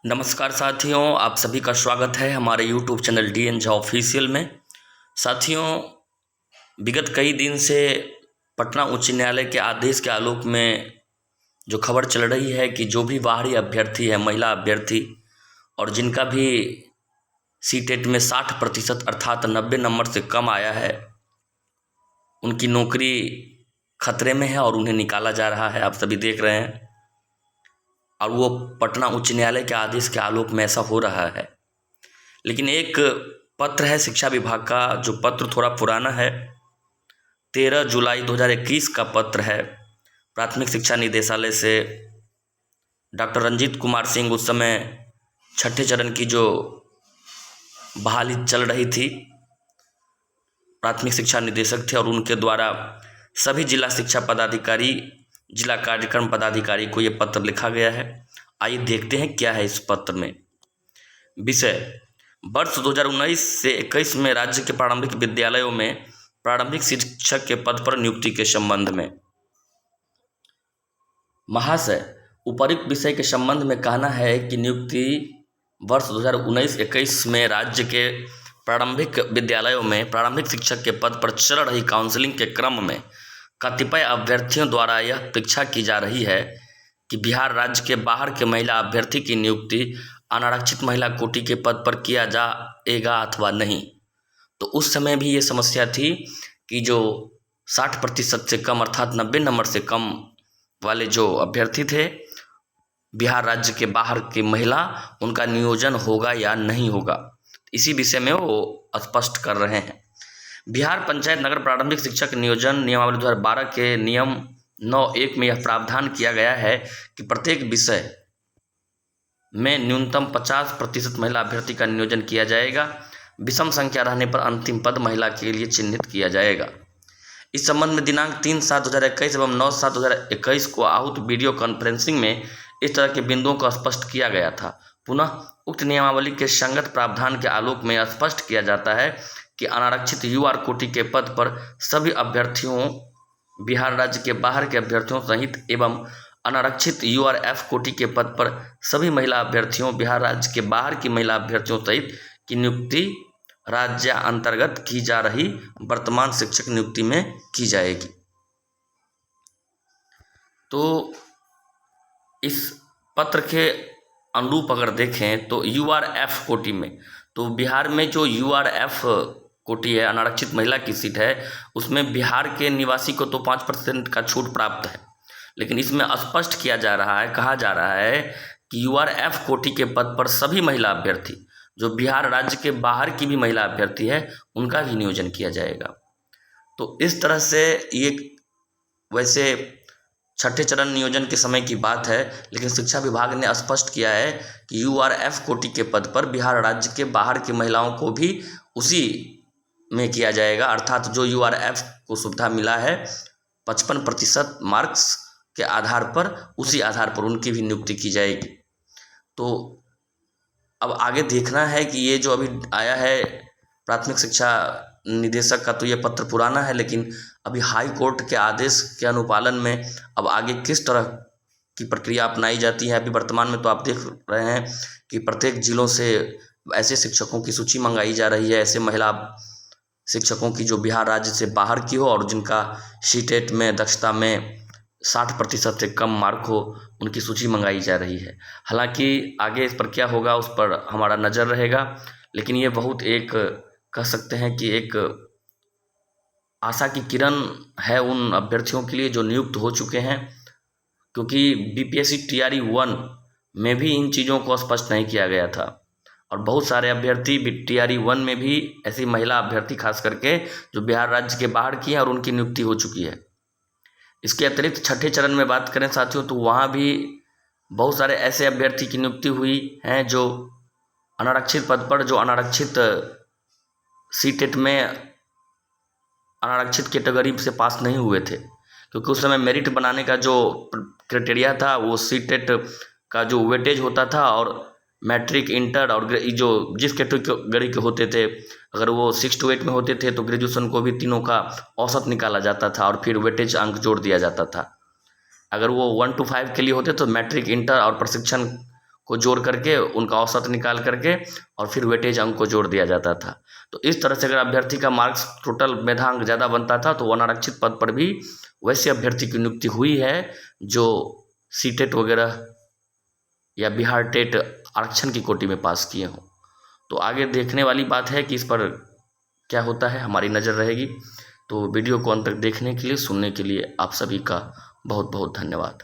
नमस्कार साथियों, आप सभी का स्वागत है हमारे YouTube channel DN Jha official में। साथियों, विगत कई दिन से पटना उच्च न्यायालय के आदेश के आलोक में जो खबर चल रही है कि जो भी बाहरी अभ्यर्थी है, महिला अभ्यर्थी, और जिनका भी सीटेट में 60% अर्थात 90 नंबर से कम आया है, उनकी नौकरी खतरे में है और उन्हें निकाला जा रहा है। आप सभी देख रहे हैं, और वो पटना उच्च न्यायालय के आदेश के आलोक में ऐसा हो रहा है। लेकिन एक पत्र है शिक्षा विभाग का, जो पत्र थोड़ा पुराना है, 13 जुलाई 2021 का पत्र है। प्राथमिक शिक्षा निदेशालय से डॉक्टर रंजीत कुमार सिंह, उस समय छठे चरण की जो बहाली चल रही थी, प्राथमिक शिक्षा निदेशक थे, और उनके द्वारा सभी जिला शिक्षा पदाधिकारी, जिला कार्यक्रम पदाधिकारी को ये पत्र लिखा गया है। आइए देखते हैं क्या है इस पत्र में। विषय: वर्ष 2019 से 21 में राज्य के प्रारंभिक विद्यालयों में प्रारंभिक शिक्षक के पद पर नियुक्ति के संबंध में। महाशय, उपयुक्त विषय के संबंध में कहना है कि नियुक्ति वर्ष 2019-21 में राज्य के प्रारंभिक विद्यालयों में प्रारंभिक शिक्षक के पद पर चल रही काउंसलिंग के क्रम में कतिपय अभ्यर्थियों द्वारा यह अपेक्षा की जा रही है कि बिहार राज्य के बाहर के महिला अभ्यर्थी की नियुक्ति अनारक्षित महिला कोटि के पद पर किया जाएगा अथवा नहीं। तो उस समय भी ये समस्या थी कि जो 60% से कम अर्थात 90 नंबर से कम वाले जो अभ्यर्थी थे बिहार राज्य के बाहर की महिला, उनका नियोजन होगा या नहीं होगा, इसी विषय में वो स्पष्ट कर रहे हैं। बिहार पंचायत नगर प्रारंभिक शिक्षक नियोजन नियमावली 2012 के नियम 9(1) में यह प्रावधान किया गया है कि प्रत्येक विषय में न्यूनतम 50% महिला अभ्यर्थी का नियोजन किया जाएगा। विषम संख्या रहने पर अंतिम पद महिला के लिए चिन्हित किया जाएगा। इस संबंध में दिनांक 3/7/2021 एवं 9/7/2021 को आहूत वीडियो कॉन्फ्रेंसिंग में इस तरह के बिंदुओं को स्पष्ट किया गया था। पुनः उक्त नियमावली के संगत प्रावधान के आलोक में स्पष्ट किया जाता है कि अनारक्षित UR कोटि के पद पर सभी अभ्यर्थियों, बिहार राज्य के बाहर के अभ्यर्थियों सहित, एवं अनारक्षित URF कोटि के पद पर सभी महिला अभ्यर्थियों, बिहार राज्य के बाहर की महिला अभ्यर्थियों सहित की नियुक्ति राज्य अंतर्गत की जा रही वर्तमान शिक्षक नियुक्ति में की जाएगी। तो इस पत्र के अनुरूप अगर देखें तो URF कोटि में, तो बिहार में जो URF कोटि है, अनारक्षित महिला की सीट है, उसमें बिहार के निवासी को तो 5% का छूट प्राप्त है। लेकिन इसमें स्पष्ट किया जा रहा है, कहा जा रहा है कि URF कोटि के पद पर सभी महिला अभ्यर्थी, जो बिहार राज्य के बाहर की भी महिला अभ्यर्थी है, उनका भी नियोजन किया जाएगा। तो इस तरह से ये वैसे छठे चरण नियोजन के समय की बात है, लेकिन शिक्षा विभाग ने स्पष्ट किया है कि URF कोटि के पद पर बिहार राज्य के बाहर की महिलाओं को भी उसी में किया जाएगा, अर्थात जो URF को सुविधा मिला है 55% मार्क्स के आधार पर, उसी आधार पर उनकी भी नियुक्ति की जाएगी। तो अब आगे देखना है कि ये जो अभी आया है प्राथमिक शिक्षा निदेशक का, तो ये पत्र पुराना है, लेकिन अभी हाई कोर्ट के आदेश के अनुपालन में अब आगे किस तरह की प्रक्रिया अपनाई जाती है। अभी वर्तमान में तो आप देख रहे हैं कि प्रत्येक जिलों से ऐसे शिक्षकों की सूची मंगाई जा रही है, ऐसे महिला शिक्षकों की जो बिहार राज्य से बाहर की हो और जिनका सीटेट में दक्षता में 60% से कम मार्क हो, उनकी सूची मंगाई जा रही है। हालांकि आगे इस पर क्या होगा उस पर हमारा नज़र रहेगा, लेकिन ये बहुत एक कह सकते हैं कि एक आशा की किरण है उन अभ्यर्थियों के लिए जो नियुक्त हो चुके हैं, क्योंकि BPSC TRE 1 में भी इन चीज़ों को स्पष्ट नहीं किया गया था, और बहुत सारे अभ्यर्थी TRE 1 में भी ऐसी महिला अभ्यर्थी खास करके जो बिहार राज्य के बाहर की हैं और उनकी नियुक्ति हो चुकी है। इसके अतिरिक्त छठे चरण में बात करें साथियों, तो वहाँ भी बहुत सारे ऐसे अभ्यर्थी की नियुक्ति हुई हैं जो अनारक्षित पद पर, जो अनारक्षित सीटेट में अनारक्षित कैटेगरी से पास नहीं हुए थे, क्योंकि उस समय मेरिट बनाने का जो क्राइटेरिया था वो सीटेट का जो वेटेज होता था, और मैट्रिक, इंटर और जो जिस कैटेगरी के होते थे, अगर वो 6 to 8 में होते थे तो ग्रेजुएशन को भी तीनों का औसत निकाला जाता था और फिर वेटेज अंक जोड़ दिया जाता था। अगर वो 1 to 5 के लिए होते तो मैट्रिक, इंटर और प्रशिक्षण को जोड़ करके उनका औसत निकाल करके और फिर वेटेज अंक को जोड़ दिया जाता था। तो इस तरह से अगर अभ्यर्थी का मार्क्स टोटल मेधांक ज़्यादा बनता था तो वो अनारक्षित पद पर भी वैसे अभ्यर्थी की नियुक्ति हुई है जो सीटेट वगैरह या बिहार टेट आरक्षण की कोटि में पास किए हों। तो आगे देखने वाली बात है कि इस पर क्या होता है, हमारी नज़र रहेगी। तो वीडियो को अंत तक देखने के लिए, सुनने के लिए आप सभी का बहुत बहुत धन्यवाद।